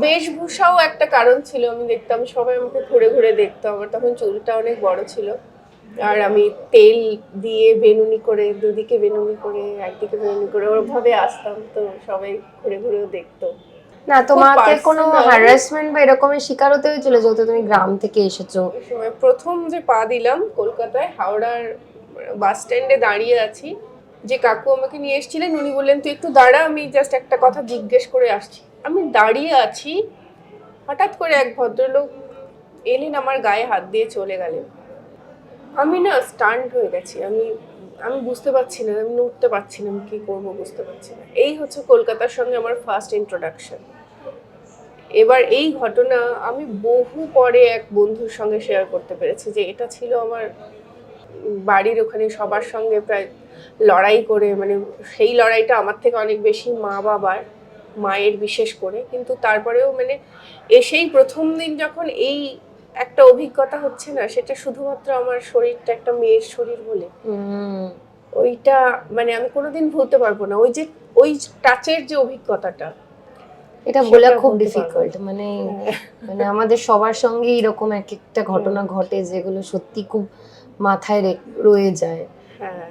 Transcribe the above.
বেশভূষাও একটা কারণ ছিল। আমি দেখতাম সবাই আমাকে ঘুরে ঘুরে দেখতো, আমার তখন চুলটা অনেক বড় ছিল, আর আমি তেল দিয়ে বেনুনি করে, দুদিকে বেনুনি করে, একদিকে বেনুনি করে ওরভাবে আসতাম, তো সবাই ঘুরে ঘুরেও দেখতো। না তোমাকে কোনো হ্যারাসমেন্ট বা এরকমের শিকার হতে হয়েছিল যেহেতু তুমি গ্রাম থেকে এসেছো? ওই সময় প্রথম যে পা দিলাম কলকাতায়, হাওড়ার বাস স্ট্যান্ডে দাঁড়িয়ে আছি, যে কাকু আমাকে নিয়ে এসেছিলেন উনি বললেন তুই একটু দাঁড়া, আমি জাস্ট একটা কথা জিজ্ঞেস করে আসছি। আমি দাঁড়িয়ে আছি, হঠাৎ করে এক ভদ্রলোক এলেন, আমার গায়ে হাত দিয়ে চলে গেলেন। আমি না স্টান্ট হয়ে গেছি, আমি আমি বুঝতে পারছি না, আমি নড়তে পারছি না, আমি কি করবো বুঝতে পারছি না। এই হচ্ছে কলকাতার সঙ্গে আমার ফার্স্ট ইন্ট্রোডাকশন। এবার এই ঘটনা আমি বহু পরে এক বন্ধুর সঙ্গে শেয়ার করতে পেরেছি, যে এটা ছিল আমার বাড়ির ওখানে সবার সঙ্গে প্রায় লড়াই করে, মানে সেই লড়াইটা আমার থেকে অনেক বেশি মা বাবার, মায়ের বিশেষ করে, কিন্তু তারপরেও মানে এসেই প্রথম দিন যখন এই একটা অভিজ্ঞতা হচ্ছে না, সেটা শুধুমাত্র আমার শরীরটা একটা মেয়ের শরীর বলে, ওইটা মানে আমি কোনোদিন ভুলতে পারবো না। ওই যে ওই টাচের যে অভিজ্ঞতাটা, এটা বলা খুব ডিফিকাল্ট, মানে মানে আমাদের সবার সঙ্গে এরকম এক একটা ঘটনা ঘটে যেগুলো সত্যি খুব মাথায় রয়ে যায়। হ্যাঁ।